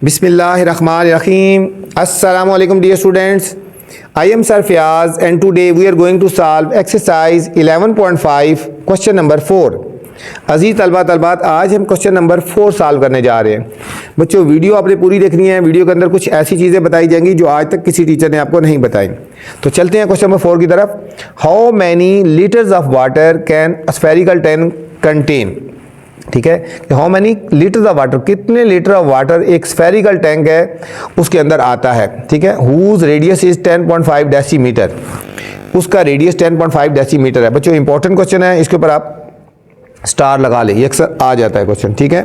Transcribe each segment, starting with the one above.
Bismillahirrahmanirrahim. Assalamualaikum dear students. I am Sir Fiaz and today we are going to solve exercise 11.5 question number 4. अजीज़ तलबा तलबात, आज हम question number 4 solve करने जा रहे हैं। बच्चों, वीडियो आपने पूरी देखनी है। वीडियो के अंदर कुछ ऐसी चीज़ें बताई जाएंगी जो आज तक किसी टीचर ने आपको नहीं बताई। तो चलते हैं क्वेश्चन नंबर 4 की तरफ। How many litres of water can spherical tank contain. ठीक है, how many litres of water, कितने लीटर ऑफ वाटर एक स्फेरिकल टैंक है उसके अंदर आता है। ठीक है, हुज रेडियस इज 10.5 डेसीमीटर, उसका रेडियस 10.5 डेसीमीटर है। बच्चों इंपॉर्टेंट क्वेश्चन है, इसके ऊपर आप स्टार लगा ले, ये अक्सर आ जाता है क्वेश्चन। ठीक है,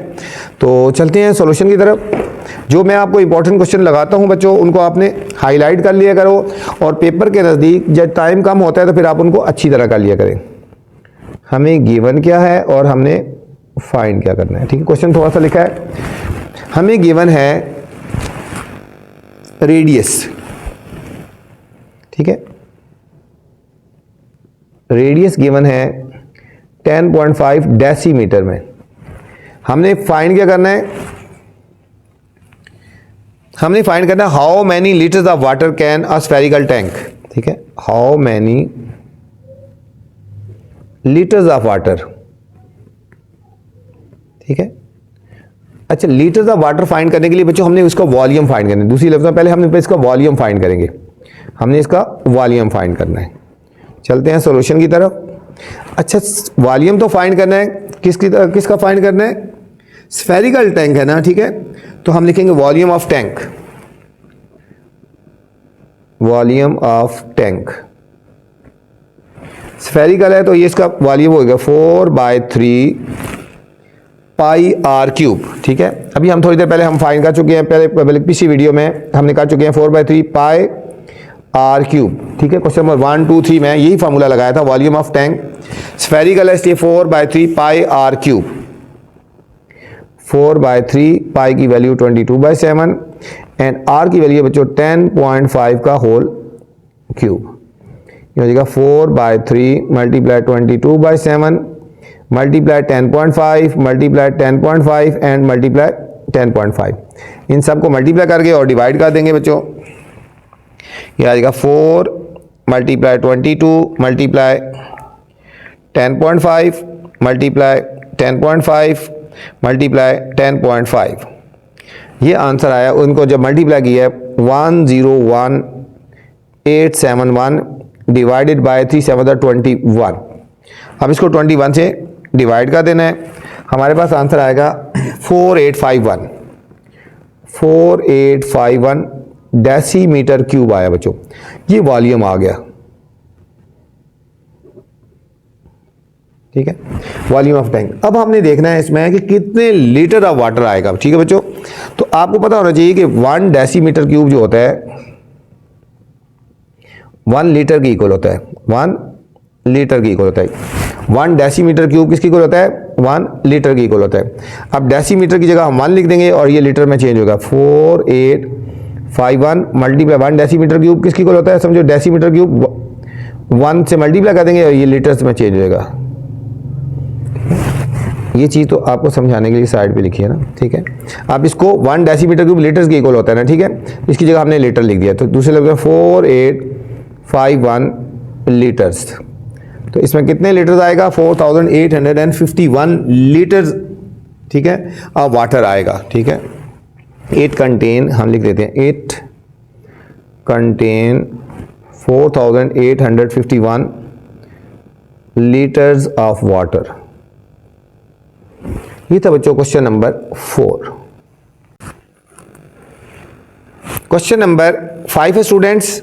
तो चलते हैं सॉल्यूशन की तरफ। जो मैं आपको इंपॉर्टेंट क्वेश्चन लगाता हूं बच्चों, उनको आपने हाईलाइट कर लिया करो और पेपर के नज़दीक जब टाइम कम होता है तो फिर आप उनको अच्छी तरह कर लिया करें। हमें गिवन क्या है और हमने फाइंड क्या करना है। ठीक है, क्वेश्चन थोड़ा सा लिखा है। हमें गिवन है रेडियस, ठीक है, रेडियस गिवन है 10.5 डेसीमीटर में। हमने फाइंड क्या करना है, हमने फाइंड करना है how many litres of water can a spherical tank. ठीक है, how many litres of water. ठीक है, अच्छा, लीटर्स ऑफ वाटर फाइंड करने के लिए बच्चों हमने उसका वॉल्यूम फाइंड करना है। दूसरी लफ्ज़ में पहले हमने इसका वॉल्यूम फाइंड करेंगे, हमने इसका वॉल्यूम फाइंड करना है। चलते हैं सॉल्यूशन की तरफ। अच्छा, वॉल्यूम तो फाइंड करना है, किसका फाइंड करना है, स्फेरिकल टैंक है ना। ठीक है, तो हम लिखेंगे volume of tank, volume of tank. Spherical है तो ये इसका वॉल्यूम होगा 4/3 पाई आर क्यूब। ठीक है, अभी हम थोड़ी देर पहले हम फाइंड कर चुके हैं, पहले पिछली वीडियो में हमने कर चुके हैं 4/3 पाई आर क्यूब। ठीक है, क्वेश्चन नंबर 1, 2, 3 में यही फार्मूला लगाया था। वॉल्यूम ऑफ टैंक स्फेरिकल है इसलिए 4/3 पाई आर क्यूब। 4/3 पाई की वैल्यू 22/7 एंड आर की वैल्यू बच्चों 10.5 का होल क्यूब। ये हो जाएगा 4/3 multiply 22/7 multiply 10.5 multiply 10.5 and multiply 10.5। इन सब को मल्टीप्लाई करके और डिवाइड कर देंगे बच्चों। ये आ जाएगा 4 मल्टीप्लाई 22 मल्टीप्लाई 10.5 मल्टीप्लाई 10.5 मल्टीप्लाई 10.5। ये आंसर आया। उनको जब मल्टीप्लाई किया है 101,871 डिवाइडेड बाय 3 7 21। अब इसको 21 से डिवाइड कर देना है, हमारे पास आंसर आएगा 4851 4851 डेसीमीटर क्यूब आया बच्चों। ये वॉल्यूम आ गया। ठीक है, वॉल्यूम ऑफ टैंक। अब हमने देखना है इसमें कि कितने लीटर ऑफ वाटर आएगा। ठीक है बच्चों, तो आपको पता होना चाहिए कि 1 डेसीमीटर क्यूब जो होता है 1 लीटर की इक्वल होता है। 1 लीटर की इक्वल होता है। 1 डेसीमीटर क्यूब किसकी इक्वल होता है, 1 लीटर की इक्वल होता है। अब डेसीमीटर की जगह हम 1 लिख देंगे और ये लीटर में चेंज होगा। 4851 मल्टीप्लाई 1 डेसीमीटर क्यूब किसकी इक्वल होता है, समझो डेसीमीटर क्यूब 1 से मल्टीप्लाई कर देंगे और ये लीटर्स में चेंज होगा। ये चीज़ तो आपको समझाने के लिए साइड पे लिखी है ना। ठीक है, आप इसको 1 डेसीमीटर क्यूब लीटर्स की इक्वल होता है ना। ठीक है, इसकी जगह हमने लीटर लिख दिया, तो दूसरे लफ्ज़ में 4851 लीटर्स। तो इसमें कितने लीटर्स आएगा, 4851 लीटर्स। ठीक है, अब वाटर आएगा। ठीक है, 8 कंटेन हम लिख देते हैं, 8 कंटेन 4851 लीटर्स ऑफ वाटर। ये था बच्चों क्वेश्चन नंबर 4। क्वेश्चन नंबर 5 है students,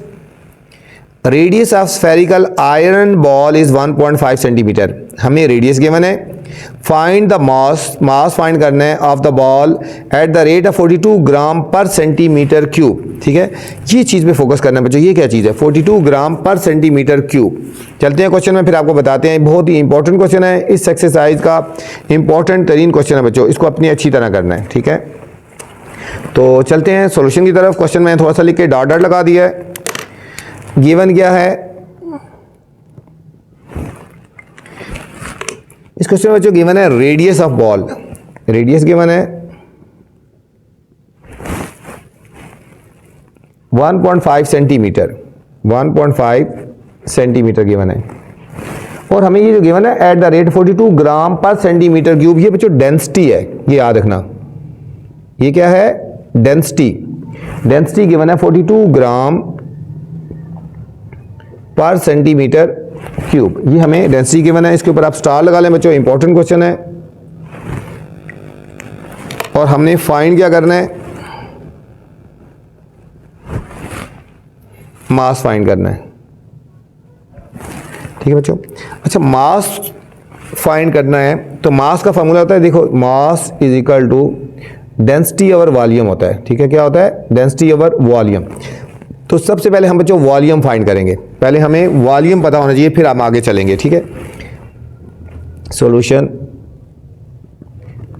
radius of spherical iron ball is 1.5 centimetre. हमें रेडियस गिवन है, फाइंड द मास फाइंड करना है of the ball at the rate of 42 ग्राम पर सेंटीमीटर क्यूब। ठीक है, ये चीज़ पे फोकस करना है बच्चों। ये क्या चीज़ है, 42 ग्राम पर सेंटीमीटर क्यूब। चलते हैं क्वेश्चन में, फिर आपको बताते हैं। बहुत ही इंपॉर्टेंट क्वेश्चन है, इस एक्सरसाइज का इंपॉर्टेंट तरीन क्वेश्चन है बच्चों, इसको अपनी अच्छी तरह करना है। ठीक है, तो चलते हैं सॉल्यूशन की तरफ। क्वेश्चन में थोड़ा सा लिख के डॉट डॉट लगा दिया है। गिवन क्या है, इस क्वेश्चन में बच्चों गिवन है radius of ball. Radius given है 1.5 सेंटीमीटर, 1.5 सेंटीमीटर गिवन है। और हमें ये जो गिवन है एट द रेट 42 ग्राम पर सेंटीमीटर क्यूब, ये बच्चों डेंसिटी है, ये याद रखना। ये क्या है? डेंसिटी। डेंसिटी गिवन है 42 ग्राम पर सेंटीमीटर क्यूब, ये हमें डेंसिटी गिवन है। इसके ऊपर आप स्टार लगा लें बच्चों, इंपॉर्टेंट क्वेश्चन है। और हमने फाइंड क्या करना है? मास फाइंड करना है, ठीक है बच्चों। अच्छा, मास फाइंड करना है तो मास का फॉर्मूला होता है, देखो, mass is equal to density over volume होता है, ठीक है। क्या होता है? Density over volume. तो सबसे पहले हम बच्चों वॉल्यूम फाइंड करेंगे, पहले हमें वॉल्यूम पता होना चाहिए, फिर हम आगे चलेंगे, ठीक है। सॉल्यूशन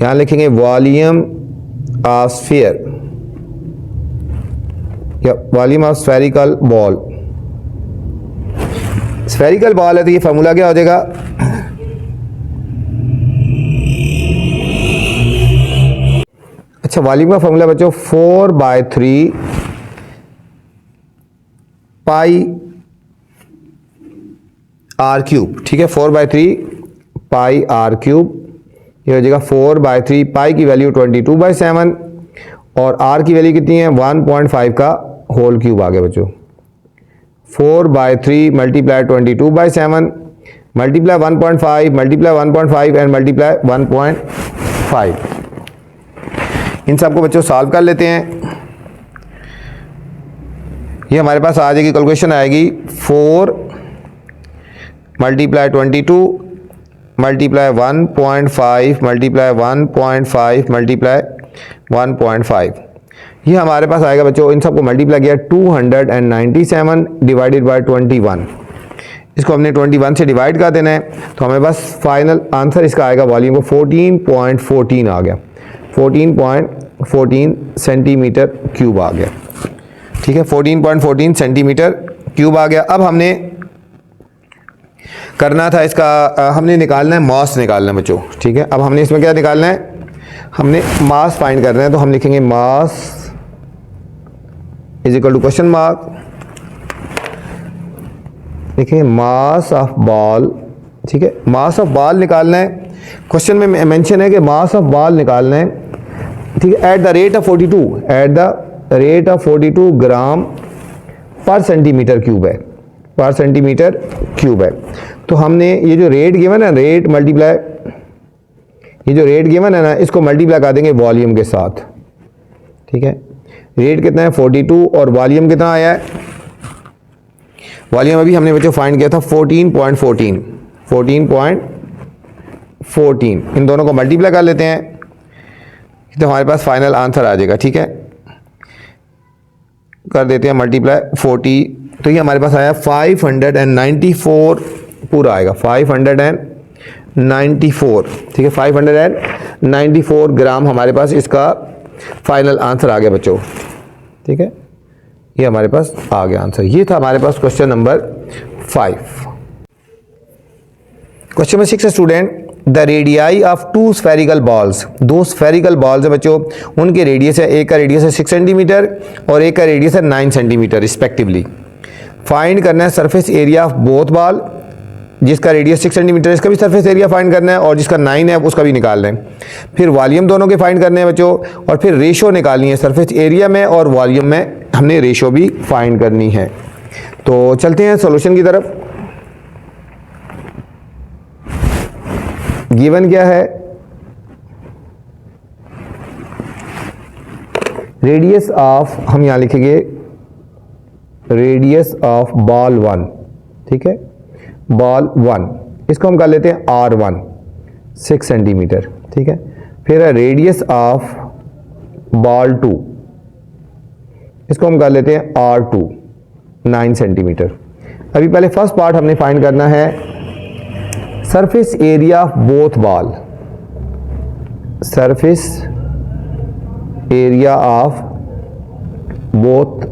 यहां लिखेंगे वॉल्यूम ऑफ स्फीयर या volume of spherical ball. Spherical ball है तो ये फॉर्मूला क्या हो जाएगा? अच्छा, वॉल्यूम का फॉर्मूला बच्चों 4/3 पाई आर क्यूब, ठीक है। 4/3 पाई आर क्यूब, ये हो जाएगा 4/3 पाई की वैल्यू 22/7 और आर की वैल्यू कितनी है? 1.5 का होल क्यूब आ गया बच्चों। 4/3 multiply 22/7 multiply 1.5 multiply 1.5 and multiply 1.5। इन सबको बच्चों सॉल्व कर लेते हैं। ये हमारे पास आ जाएगी, कैलकुलेशन आएगी 4 मल्टीप्लाई 22 मल्टीप्लाई 1.5 मल्टीप्लाई 1.5 मल्टीप्लाई 1.5। ये हमारे पास आएगा बच्चों, इन सबको मल्टीप्लाई किया 297 डिवाइडेड बाय 21। इसको हमने 21 से डिवाइड कर देना है, तो हमें बस फाइनल आंसर इसका आएगा वॉल्यूम को 14.14 आ गया, 14.14 सेंटीमीटर क्यूब आ गया, ठीक है। 14.14 सेंटीमीटर क्यूब आ गया। अब हमने करना था इसका, हमने निकालना है मास निकालना है बच्चों, ठीक है। अब हमने इसमें क्या निकालना है? हमने मास फाइंड करना है, तो हम लिखेंगे mass is equal to question mark, लिखेंगे मास ऑफ बॉल, ठीक है। मास ऑफ बॉल निकालना है, क्वेश्चन में मेंशन है कि मास ऑफ बॉल निकालना है, ठीक है। At the rate of 42, at the rate of 42 ग्राम पर सेंटीमीटर क्यूब है, पर सेंटीमीटर क्यूब है। तो हमने ये जो रेट गिवन है, रेट मल्टीप्लाई, ये जो रेट गिवन है ना, इसको मल्टीप्लाई कर देंगे वॉल्यूम के साथ, ठीक है। रेट कितना है? 42 और वॉल्यूम कितना आया है? वॉल्यूम अभी हमने बच्चों फाइंड किया था 14.14, 14.14। इन दोनों को मल्टीप्लाई कर लेते हैं तो हमारे पास फाइनल आंसर आ जाएगा, ठीक है। कर देते हैं मल्टीप्लाई 40, तो ये हमारे पास आया 594 पूरा आएगा, 594, ठीक है। 594 ग्राम हमारे पास इसका फाइनल आंसर आ गया बच्चों, ठीक है। ये हमारे पास आ गया आंसर। ये था हमारे पास question number 5। Question number 6 student, the radii of 2 spherical balls, 2 spherical balls है बच्चों, उनके रेडियस है, एक का रेडियस है 6 सेंटीमीटर और एक का रेडियस है 9 सेंटीमीटर रिस्पेक्टिवली। फाइंड करना है surface area of both ball, जिसका रेडियस 6 सेंटीमीटर इसका भी सरफेस एरिया फाइंड करना है और जिसका 9 है उसका भी निकालना है। फिर वॉल्यूम दोनों के फाइंड करने हैं बच्चों, और फिर रेशो निकालनी है सरफेस एरिया में और वॉल्यूम में, हमने रेशो भी फाइंड करनी है। तो चलते हैं सॉल्यूशन की तरफ। गिवन क्या है? रेडियस ऑफ, हम यहां लिखेंगे रेडियस ऑफ बॉल 1, ठीक है, बॉल 1, इसको हम कर लेते हैं R1 6 सेंटीमीटर, ठीक है। फिर है रेडियस ऑफ बॉल 2, इसको हम कर लेते हैं R2 9 सेंटीमीटर। अभी पहले फर्स्ट पार्ट हमने फाइंड करना है surface area of both ball, surface area of both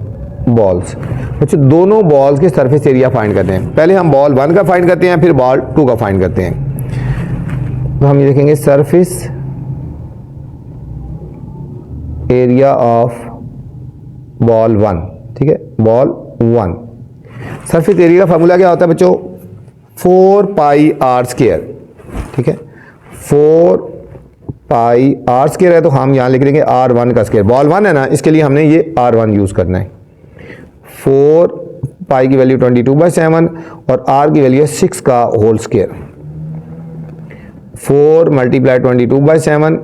balls. अच्छा, दोनों बॉल्स के सरफेस एरिया फाइंड करते हैं। पहले हम बॉल 1 का फाइंड करते हैं, फिर बॉल 2 का फाइंड करते हैं। तो हम ये देखेंगे सरफेस एरिया ऑफ बॉल 1, ठीक है, बॉल 1। सरफेस एरिया का फार्मूला क्या होता है बच्चों, 4 पाई आर स्क्वायर, ठीक है, 4 पाई आर स्क्वायर है तो हम यहाँ लिख लेंगे R1 का स्क्वायर। बॉल 1 है ना, इसके लिए हमने ये R1 यूज़ करना है। 4 पाई की वैल्यू 22/7 और R की वैल्यू है 6 का होल स्क्वायर। 4 मल्टीप्लाई 22/7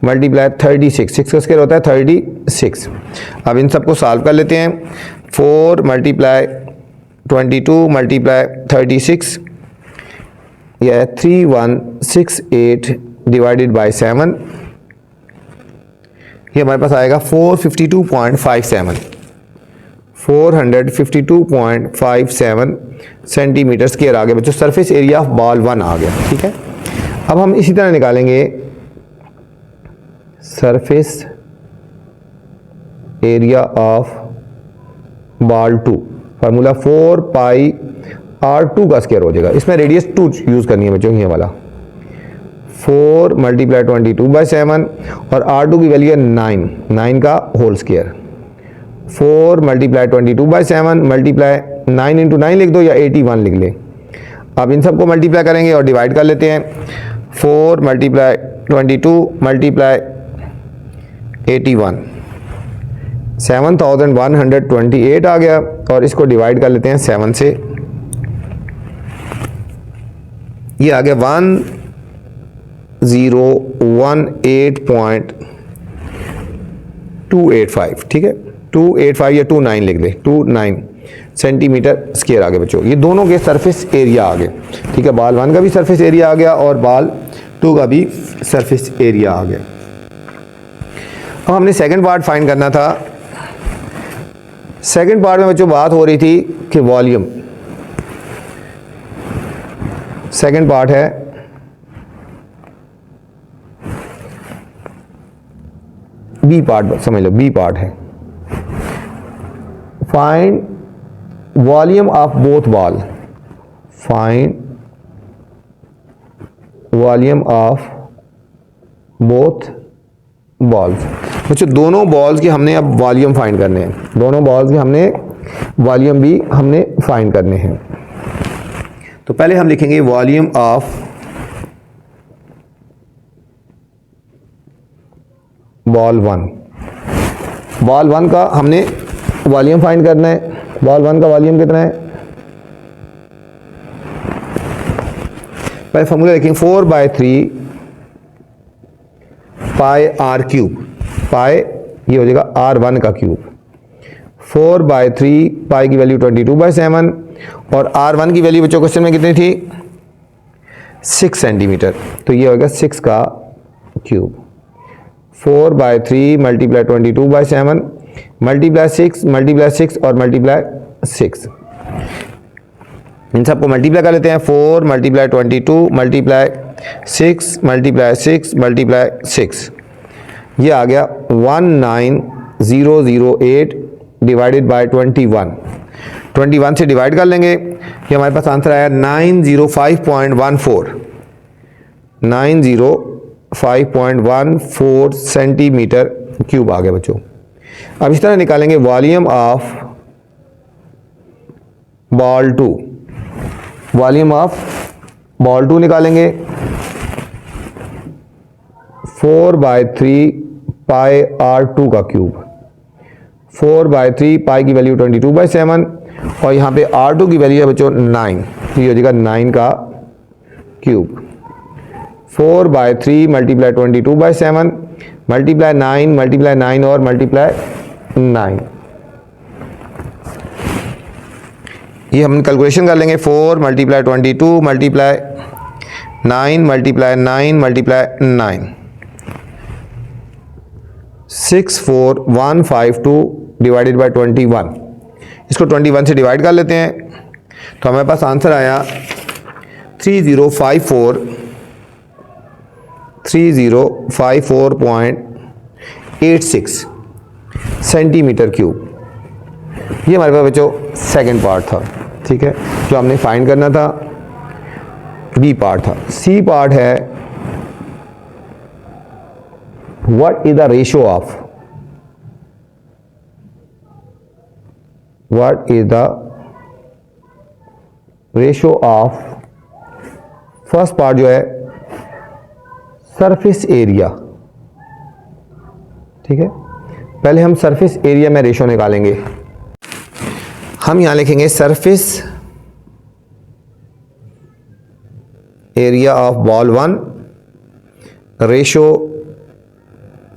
मल्टीप्लाई 36, 6 का स्क्वायर होता है 36। अब इन सबको सॉल्व कर लेते हैं। 4 मल्टीप्लाई 22 मल्टीप्लाई 36, यह 3168 डिवाइडेड बाय 7, ये हमारे पास आएगा 452.57, 452.57 सेंटीमीटर स्क्वायर आ गया बच्चों। सरफेस एरिया ऑफ बॉल 1 आ गया, ठीक है। अब हम इसी तरह निकालेंगे surface area of ball 2। Formula 4 pi R2 का स्क्वायर हो जाएगा। इसमें रेडियस 2 यूज़ करनी है बच्चों, ये वाला 4 मल्टीप्लाई 22/7 और R2 की वैल्यू है 9 का whole square. 4 multiply 22/7 multiply 9 into 9 लिख दो या 81 लिख ले। अब इन सबको मल्टीप्लाई करेंगे और डिवाइड कर लेते हैं। 4 मल्टीप्लाई 22 मल्टीप्लाई 81, 7128 आ गया और इसको डिवाइड कर लेते हैं 7 से। ये आ गया 1018.285, ठीक है, 285 या 29 लिख दे, 29 सेंटीमीटर स्क्वायर आ गए बच्चों। ये दोनों के सरफेस एरिया आ गए, ठीक है। बॉल 1 का भी सरफेस एरिया आ गया और बॉल 2 का भी सरफेस एरिया आ गया। अब हमने सेकंड पार्ट फाइंड करना था। सेकंड पार्ट में बच्चों बात हो रही थी कि वॉल्यूम, सेकंड पार्ट है बी पार्ट, समझ लो बी पार्ट है। Find volume of both ball, find volume of both balls. बच्चों दोनों बॉल्स के हमने अब वॉल्यूम फाइंड करने हैं, दोनों बॉल्स के हमने वॉल्यूम भी हमने फाइंड करने हैं। तो पहले हम लिखेंगे वॉल्यूम ऑफ बॉल 1। बॉल 1 का हमने वॉल्यूम फाइंड करना है। बॉल 1 का वॉल्यूम कितना है, पहले फॉर्मूला लिखेंगे 4/3 पाई आर क्यूब। पाई ये हो जाएगा R1 का क्यूब। 4/3 पाई की वैल्यू 22/7 और R1 की वैल्यू बच्चों क्वेश्चन में कितनी थी, 6 सेंटीमीटर, तो ये होगा 6 का क्यूब। 4/3 मल्टीप्लाई 22/7 मल्टीप्लाई 6 मल्टीप्लाई 6 और मल्टीप्लाई 6, इन सबको मल्टीप्लाई कर लेते हैं। 4 मल्टीप्लाई 22 मल्टीप्लाई 6 मल्टीप्लाई 6 मल्टीप्लाई 6, ये आ गया 19008 डिवाइडेड बाय 21। 21 से डिवाइड कर लेंगे, ये हमारे पास आंसर आया 905.14, 905.14 सेंटीमीटर क्यूब आ गया बच्चों। अब इस तरह निकालेंगे volume of ball 2। Volume of ball 2 निकालेंगे 4/3 पाई R2 का क्यूब। 4/3 पाई की वैल्यू 22/7 और यहाँ पे R2 की वैल्यू है बच्चों 9, तो ये हो जाएगा 9 का क्यूब। 4/3 मल्टीप्लाई 22/7 मल्टीप्लाई 9 और मल्टीप्लाई 9, ये हम कैलकुलेशन कर लेंगे। 4 multiply 22 multiply 9 multiply 9 multiply 9, 64152 divided by 21। इसको 21 से डिवाइड कर लेते हैं तो हमारे पास आंसर आया 3054.86 सेंटीमीटर क्यूब। ये हमारे पास बच्चों सेकंड पार्ट था, ठीक है, जो हमने फाइंड करना था। बी पार्ट था। सी पार्ट है what is the ratio of what is the ratio of, first part जो है सरफेस एरिया, ठीक है। पहले हम सरफेस एरिया में रेशो निकालेंगे। हम यहां लिखेंगे surface area of ball 1 ratio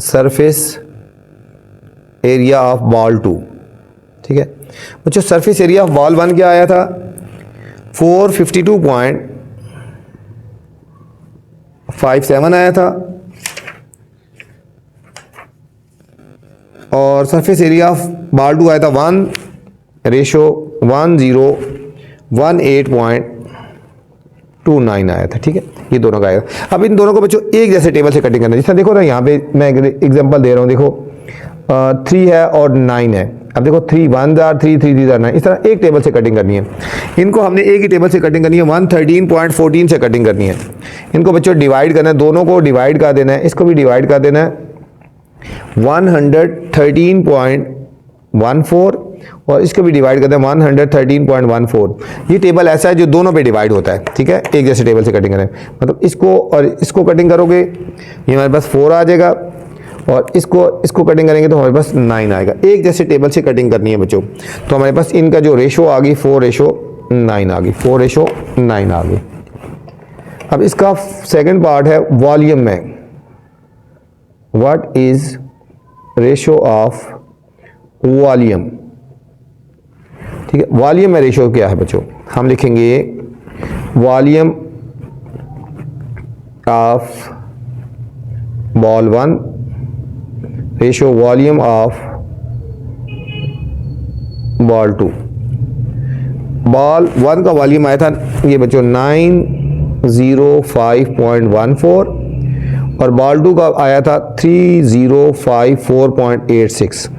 surface area of ball 2, ठीक है। बच्चों सरफेस एरिया ऑफ बॉल 1 क्या आया था, 452.57 आया था, और सरफेस एरिया ऑफ बॉल 2 आया था 1 रेशो 1018.29 आया था, ठीक है। ये दोनों का आएगा। अब इन दोनों को बच्चों एक जैसे टेबल से कटिंग करना है। जैसा देखो ना यहाँ पे मैं एग्जांपल दे रहा हूँ, देखो 3 है और 9 है। अब देखो 3 1 जार 3 3 3 जार 9, इस तरह एक टेबल से कटिंग करनी है। इनको हमने एक ही टेबल से कटिंग करनी है, 113.14 से कटिंग करनी है। इनको बच्चों डिवाइड करना है, दोनों को डिवाइड कर देना है, इसको भी डिवाइड कर देना है 113.14 और इसको भी डिवाइड करते हैं 113.14। ये टेबल ऐसा है जो दोनों पे डिवाइड होता है, ठीक है। एक जैसे टेबल से कटिंग करें, मतलब इसको और इसको कटिंग करोगे ये हमारे पास 4 आ जाएगा, और इसको कटिंग करेंगे तो हमारे पास 9 आएगा। एक जैसे टेबल से कटिंग करनी है बच्चों। तो हमारे पास इनका जो रेशो आ गई 4:9 आ गई, 4:9 आ गई। अब इसका सेकंड पार्ट है वॉल्यूम में, what is ratio of volume, ठीक है। वॉल्यूम में रेशो क्या है बच्चों, हम लिखेंगे volume of ball 1 ratio volume of ball 2। Ball 1 का वॉल्यूम आया था ये बच्चों 905.14 और बॉल 2 का आया था 3054.86।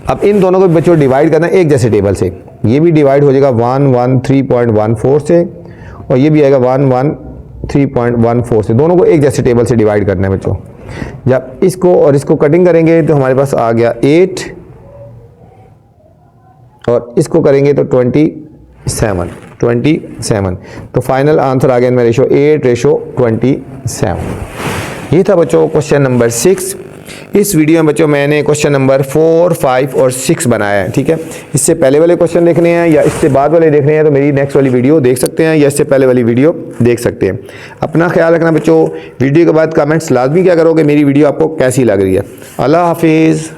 अब इन दोनों को बच्चों डिवाइड करना एक जैसे टेबल से। ये भी डिवाइड हो जाएगा 113.14 से और ये भी आएगा 113.14 से। दोनों को एक जैसे टेबल से डिवाइड करना है बच्चों। जब इसको और इसको कटिंग करेंगे तो हमारे पास आ गया 8 और इसको करेंगे तो 27। तो फाइनल आंसर आ गया इनमें रेशो 8:27। ये था बच्चों क्वेश्चन नंबर 6। इस वीडियो में बच्चों मैंने क्वेश्चन नंबर 4, 5 और 6 बनाया है, ठीक है। इससे पहले वाले क्वेश्चन देखने हैं या इससे बाद वाले देखने हैं तो मेरी नेक्स्ट वाली वीडियो देख सकते हैं या इससे पहले वाली वीडियो देख सकते हैं। अपना ख्याल रखना बच्चों। वीडियो के बाद कमेंट्स लाजमी क्या करोगे, मेरी वीडियो आपको कैसी लग रही है। अल्लाह हाफिज़।